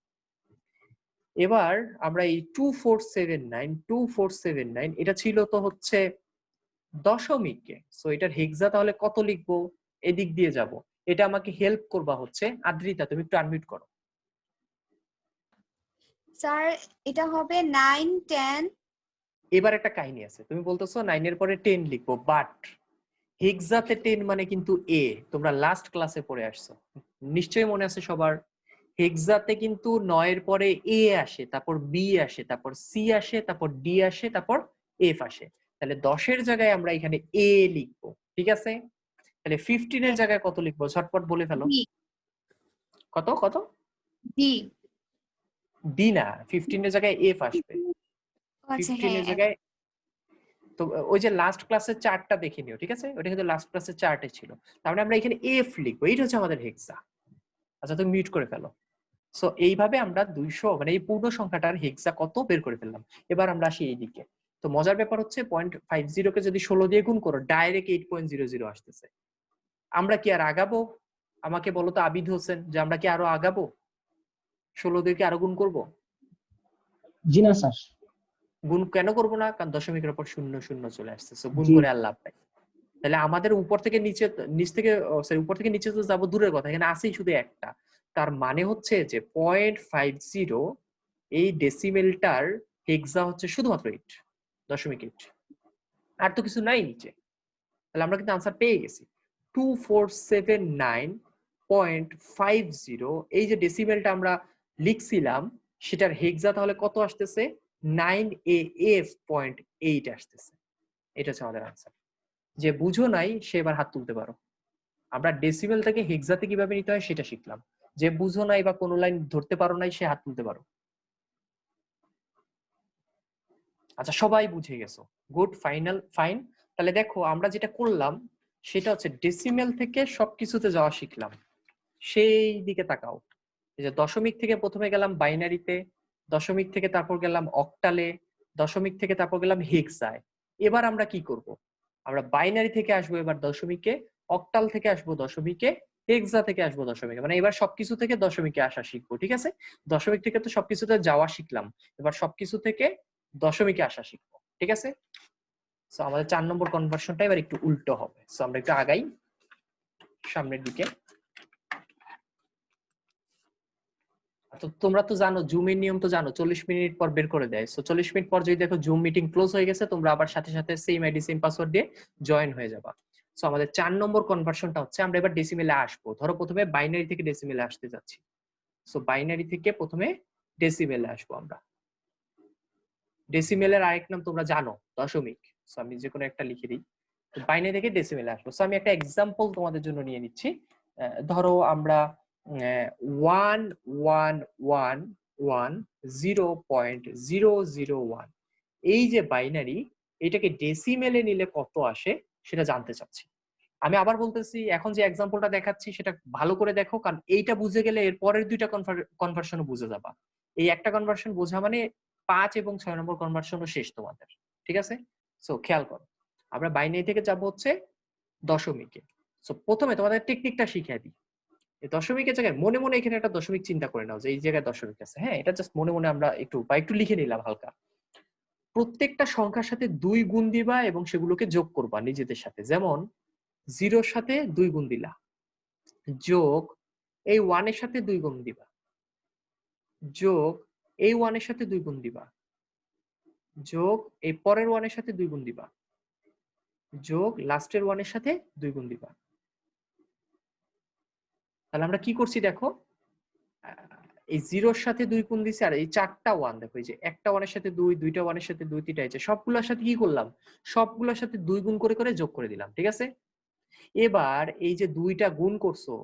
এবার আমরা এই 2479 এটা ছিল তো হচ্ছে দশমিকে। সো এটার হেক্সা তাহলে কত লিখবো, এদিক দিয়ে যাব। এটা আমাকে হেল্প করবা হচ্ছে আদ্রিতা, তুমি একটু আনমিউট করো। স্যার এটা হবে 9 10। এবার একটা কাহিনী আছে, তুমি বলতেছো 9 এর পরে 10 লিখবো, বাট হেক্সাতে 10 মানে কিন্তু এ, তোমরা লাস্ট ক্লাসে পড়ে আসছো, নিশ্চয়ই মনে আছে সবার। হেক্সাতে কিন্তু 9 এর পরে এ আসে, তারপর বি আসে, তারপর সি আসে, তারপর ডি আসে, তারপর এফ আসে। তাহলে 10 এর জায়গায় আমরা এখানে এ লিখবো, ঠিক আছে? তাহলে 15 এর জায়গায় কত লিখবো, ঝটপট বলে ফেলো। ডি কত কত? ডি ডি না, 15 এর জায়গায় এফ আসবে। আচ্ছা 15 হ্যাঁ এর জায়গায় তো ওই যে লাস্ট ক্লাসের চার্টটা দেখে নিও, ঠিক আছে? ওটা কিন্তু লাস্ট ক্লাসের চার্টে ছিল। তার মানে আমরা এখানে এফ লিখবো, এইটা হচ্ছে আমাদের হেক্সা। আচ্ছা তুমি মিউট করে ফেলো। সো এইভাবে আমরা 200 মানে এই পূর্ণ সংখ্যাটার হেক্সা কত বের করে ফেললাম। এবার আমরা আসি এইদিকে। তো মজার ব্যাপার হচ্ছে 0.50 কে যদি 16 দিয়ে গুণ করো, ডাইরেক্ট 8.00 আসতেছে। আমরা কি আর আগাবো? আমাকে বলো তো আবিদ হোসেন, যে আমরা কি আরো আগাবো? 16 দিয়ে কি আরো গুণ করবো? জি না স্যার। গুণ কেন করবো না? কারণ দশমিকের উপর 0 0 চলে আসছে, সো গুণ জি। করে আর লাভ নাই। তাহলে আমাদের উপর থেকে নিচে, নিচ থেকে সরি উপর থেকে নিচে তো যাবো দূরের কথা, এখানে আছেই শুধু একটা। তার মানে হচ্ছে যে 0.50 এই ডেসিমেলটার হেক্সা হচ্ছে শুধুমাত্র 8.8, আর তো কিছু নাই নিচে। তাহলে আমরা কিন্তু আনসার পেয়ে গেছি 2479.50। এই যে ডেসিমেলটা আমরা লিখছিলাম সেটার হেক্সা তাহলে কত আসতেছে, 9AF.8 আসতেছে। এটা হচ্ছে আমাদের আনসার। যে বুঝো নাই সে এবার হাত তুলতে পারো। আমরা ডেসিমেল থেকে হেক্সাতে কিভাবে নিতে হয় সেটা শিখলাম। যে বুঝো নাই বা কোনো লাইন ধরতে পারো নাই সে হাত তুলতে পারো। আচ্ছা সবাই বুঝে গেছো, গুড, ফাইন। তাহলে দেখো আমরা যেটা করলাম সেটা হচ্ছে ডেসিমেল থেকে সবকিছুতে যাওয়া শিখলাম। সেই দিকে তাকাও, এই যে দশমিক থেকে প্রথমে গেলাম বাইনারিতে, দশমিক থেকে তারপর গেলাম অক্টালে, দশমিক থেকে তারপর গেলাম হেক্সায়। এবার আমরা কি করব, আমরা বাইনারি থেকে আসবো এবার দশমিকে, অক্টাল থেকে আসবো দশমিকে, হেক্সা থেকে আসবো দশমিকে। মানে এবার সবকিছু থেকে দশমিকে আসা শিখবো, ঠিক আছে? দশমিক থেকে তো সবকিছুতে যাওয়া শিখলাম, এবার সবকিছু থেকে দশমিকে আসা শিখবো, ঠিক আছে? সো আমাদের 4 নম্বর কনভার্সনটা এবার একটু উল্টো হবে। সো আমরা একটু আগাই সামনের দিকে। তো তোমরা তো জানো জুমের নিয়ম তো জানো, 40 মিনিট পর বের করে দেয়। সো 40 মিনিট পর যদি দেখো জুম মিটিং ক্লোজ হয়ে গেছে, তোমরা আবার সাথে সাথে সেম আইডি সেম পাসওয়ার্ড দিয়ে জয়েন হয়ে যাবা। সো আমাদের 4 নম্বর কনভার্সনটা হচ্ছে আমরা এবার ডেসিমেলে আসবো। ধরো প্রথমে বাইনারি থেকে ডেসিমেলে আসতে যাচ্ছি। সো বাইনারি থেকে প্রথমে ডেসিমেলে আসবো আমরা। ডেসিমেলের আরেক নাম তোমরা জানো, দশমিক। সো আমি যে কোনো একটা লিখে দিই। তো বাইনারি থেকে ডেসিমেলে আসবো। সো আমি একটা এক্সাম্পল তোমাদের জন্য নিয়ে নিচ্ছি। ধরো আমরা 1110.001 এই যে বাইনারি, এটাকে ডেসিমেলে নিলে কত আসে সেটা জানতে চাচ্ছি। আমি আবার বলতেছি, এখন যে এক্সাম্পলটা দেখাচ্ছি সেটা ভালো করে দেখো, কারণ এইটা বুঝে গেলে এর পরের দুইটা কনভার্সনও বুঝে যাবা। এই একটা কনভার্সন বোঝা মানে 5 এবং 6 নম্বর কনভার্সনও শেষ তোমাদের, ঠিক আছে? সো খেয়াল করো, আমরা বাইনারি থেকে যাব হচ্ছে দশমিকে। সো প্রথমে তোমাদের টেকনিকটা শিখিয়ে দিই। এই দশমিকের জায়গায় মনে মনে এখানে একটা দশমিক চিন্তা করে নাও যে এই জায়গায় দশমিক আছে। হ্যাঁ, এটা জাস্ট মনে মনে আমরা একটু লিখে নিলাম হালকা। প্রত্যেকটা সংখ্যার সাথে 2 গুণ দিবা এবং সেগুলোকে যোগ করবা নিজেদের সাথে। যেমন 0 এর সাথে 2 গুণ দিলা, যোগ এই 1 এর সাথে 2 গুণ দিবা, যোগ এই 1 এর সাথে 2 গুণ দিবা, যোগ এই পরের 1 এর সাথে 2 গুণ দিবা, যোগ লাস্টের 1 এর সাথে 2 গুণ দিবা। তাহলে আমরা কি করছি দেখো, এই 0 এর সাথে 2 গুণ দিছি, আর এই 4টা 1 দেখো, এই যে একটা 1 এর সাথে 2, দুইটা 1 এর সাথে 2, তিনটা, এই যে সবগুলোর সাথে কি করলাম, সবগুলোর সাথে 2 গুণ করে করে যোগ করে দিলাম, ঠিক আছে? এবার এই যে 2টা গুণ করছো,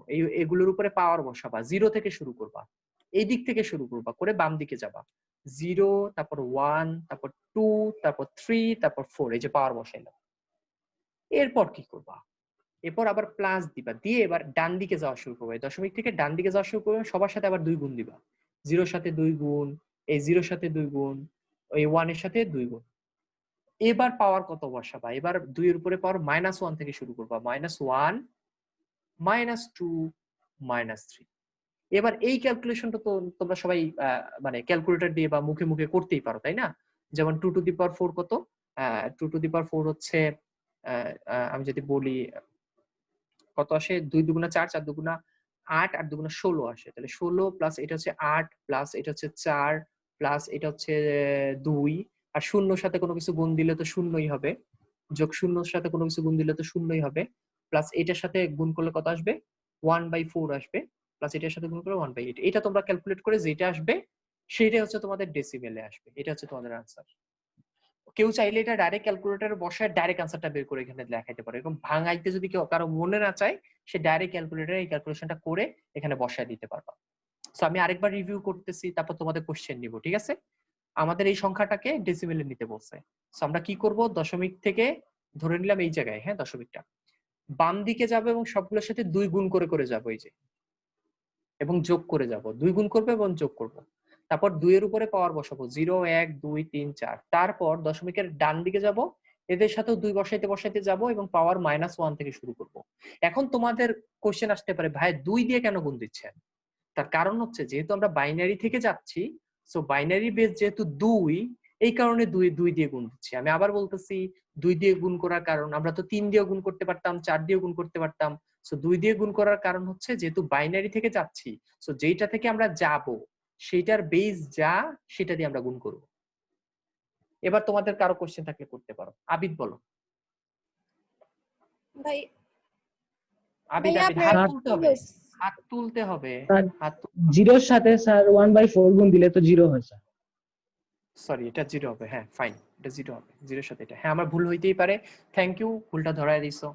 এগুলোর উপরে পাওয়ার বসাবা, 0 থেকে শুরু করবা, এই দিক থেকে শুরু করবা, করে বাম দিকে যাবা, 0, তারপর 1, তারপর 2, তারপর 3, তারপর 4, এই যে পাওয়ার বসাইলাম। এরপর কি করবা? এরপর আবার প্লাস দিবা, দিয়ে এবার ডান দিকে যাওয়া শুরু করবে। দশমিক থেকে ডান দিকে যাওয়া শুরু করবে, সবার সাথে আবার 2 গুণ দিবা। 0 এর সাথে 2 গুণ, এই 0 এর সাথে 2 গুণ, এই 1 এর সাথে 2 গুণ। এবার পাওয়ার কত বসাবা? এবার 2 এর উপরে পাওয়ার -1 থেকে শুরু করবা। -1, -2, -3। এবার এই ক্যালকুলেশনটা তো তোমরা সবাই মানে ক্যালকুলেটর দিয়ে বা মুখে মুখে করতেই পারো, তাই না? যেমন 2 টু দি পাওয়ার 4 কত? 2 টু দি পাওয়ার 4 হচ্ছে আমি যদি বলি কত আসে, 2 দুগুণা 4, 4 দুগুণা 8, 8 দুগুণা 16 আসে। তাহলে 16 প্লাস এটা হচ্ছে 8 প্লাস এটা হচ্ছে 4 প্লাস এটা হচ্ছে 2, আর শূন্যর সাথে কোনো কিছু গুণ দিলে তো শূন্যই হবে, যোগ শূন্যর সাথে কোনো কিছু গুণ দিলে তো শূন্যই হবে, প্লাস এটার সাথে গুণ করলে কত আসবে? 1/4 আসবে, প্লাস এটার সাথে গুণ করলে 1/8। এটা তোমরা ক্যালকুলেট করে যেটা আসবে সেটাই হচ্ছে তোমাদের ডেসিমেলে আসবে। এটা হচ্ছে তোমাদের আনসার। কেউ চাইলে এটা ডাইরেক্ট ক্যালকুলেটরে বসায় ডাইরেক্ট আনসারটা বের করে এখানে দেখাইতে পারে। এরকম ভাঙাইতে যদি কেউ কারো মনে না চায়, সে ডাইরেক্ট ক্যালকুলেটরে এই ক্যালকুলেশনটা করে এখানে বসায় দিতে পারবা। সো আমি আরেকবার রিভিউ করতেছি, তারপর তোমাদের কোশ্চেন নিব, ঠিক আছে? আমাদের এই সংখ্যাটাকে ডেসিমেলে নিতে বলছে। সো আমরা কি করব? দশমিক থেকে ধরে নিলাম এই জায়গায়, হ্যাঁ, দশমিকটা বাম দিকে যাবে এবং সবগুলোর সাথে 2 গুণ করে করে যাবো, এই যে, এবং যোগ করে যাব। 2 গুণ করবে এবং যোগ করব। তারপর 2 এর উপরে পাওয়ার বসাবো, 0, 1, 2, 3, 4। তারপর দশমিকের ডান দিকে যাব, এদের সাথেও 2 বসাইতে বসাইতে যাব এবং পাওয়ার -1 থেকে শুরু করব। এখন তোমাদের কোশ্চেন আসতে পারে, ভাই 2 দিয়ে কেন গুণ দিচ্ছেন? তার কারণ হচ্ছে যেহেতু আমরা বাইনারি থেকে যাচ্ছি, সো বাইনারি বেস যেহেতু 2, এই কারণে 2 দিয়ে গুণ দিচ্ছি। আমি আবার বলতেছি, 2 দিয়ে গুণ করার কারণ, আমরা তো 3 দিয়ে গুণ করতে পারতাম, 4 দিয়ে গুণ করতে পারতাম। সো 2 দিয়ে গুণ করার কারণ হচ্ছে যেহেতু বাইনারি থেকে যাচ্ছি, সো যেটা থেকে আমরা যাব সেটার বেস যা, সেটা দিয়ে আমরা গুণ করব। এবার তোমাদের কারো কোশ্চেন থাকলে করতে পারো। আবিদ বলো। ভাই আবিদ, ভাইয়া আবিদ, আপনার হাত হাত তুলতে হবে, হাত তুলতে হবে, স্যার হাত। 0 এর সাথে স্যার 1/4 গুণ দিলে তো 0 হয় স্যার। সরি, এটা 0 হবে। হ্যাঁ, ফাইন, এটা 0 হবে। 0 এর সাথে এটা, হ্যাঁ, আমার ভুল হইতেই পারে। থ্যাংক ইউ, ভুলটা ধরায় দিছো।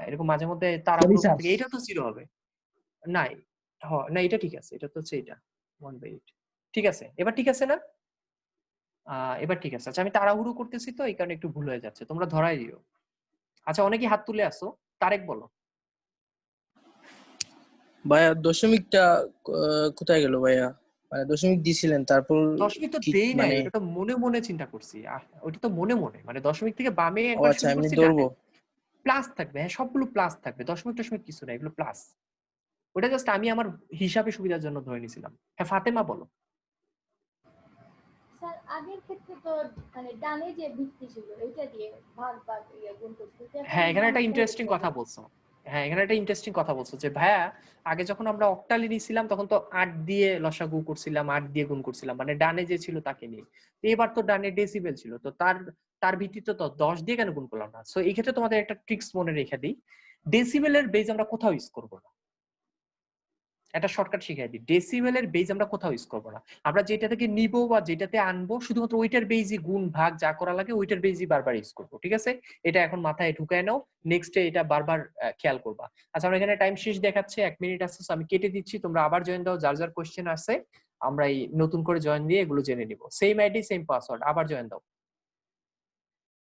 এরকম মাঝে মধ্যে সরি তাড়াহুড়ো স্যার। থেকে, এটা তো 0 হবে। না, না, এটা ঠিক আছে, এটা তো হচ্ছে এটা 1/8। ঠিক আছে, এবার ঠিক আছে না? এবার ঠিক আছে। আচ্ছা, আমি তাড়াহুড়ো করতেছি তো এই কারণে একটু ভুল হয়ে যাচ্ছে, তোমরা ধরাই দিও। আচ্ছা, অনেকেই হাত তুলে আসো। তারেক বলো। ভাইয়া দশমিকটা কোথায় গেল ভাইয়া? মানে দশমিক দিছিলেন, তারপর দশমিক তো কি দেই নাই, মানে? ওটা তো মনে মনে চিন্তা করছি। ওটা তো মনে মনে, মানে দশমিক থেকে বামে ও একবার আচ্ছা, শুরু এমনি করছি, ধরবো। ডানে প্লাস থাকবে। হ্যাঁ, সবগুলো প্লাস থাকবে, দশমিক টশমিক কিছু না, এগুলো প্লাস। ওটা জাস্ট আমি আমার হিসাবে সুবিধার জন্য ধরে নিয়েছিলাম। হ্যাঁ, ফাতেমা বলো। স্যার আগের ক্ষেত্রে তো মানে ডানে যে ভিত্তি ছিল এটা দিয়ে ভাগ ভাগ গুণ করতে, হ্যাঁ, এখানে একটা বামে ইন্টারেস্টিং কথা বলছো। হ্যাঁ, এখানে একটা ইন্টারেস্টিং কথা বলছো যে ভাইয়া, আগে যখন আমরা অক্টালি নিছিলাম তখন তো 8 দিয়ে লসাগু করছিলাম, 8 দিয়ে গুণ করছিলাম, মানে ডানে যে ছিল তাকে নিয়ে। তো এবার তো ডানে ডেসিবেল ছিল, তো তার ভিত্তিতে তো 10 দিয়ে কেন গুণ করলাম না? সো এই ক্ষেত্রে তোমাদের একটা ট্রিক্স মনে রেখে দিই, ডেসিবেলের বেজ আমরা কোথাও ইউজ করবো না। একটা শর্টকাট শিখাই দিই, ডেসিবেলের বেজ আমরা কোথাও ইউজ করবো না। আমরা যেটা থেকে নিব বা যেটাতে আনবো, শুধুমাত্র ওইটার বেজই গুণ ভাগ যা করা লাগে ওইটার বেজই বারবার ইউজ করবো, ঠিক আছে? এটা এখন মাথায় ঢুকায় নাও, নেক্সট ডে এটা বারবার খেয়াল করবা। আচ্ছা, আমরা এখানে টাইম শেষ দেখাচ্ছে, 1 মিনিট আছে, আমি কেটে দিচ্ছি। তোমরা আবার জয়েন দাও, যার যার কোশ্চেন আছে আমরা এই নতুন করে জয়েন দিয়ে এগুলো জেনে নিব। সেম আইডি সেম পাসওয়ার্ড, আবার জয়েন দাও।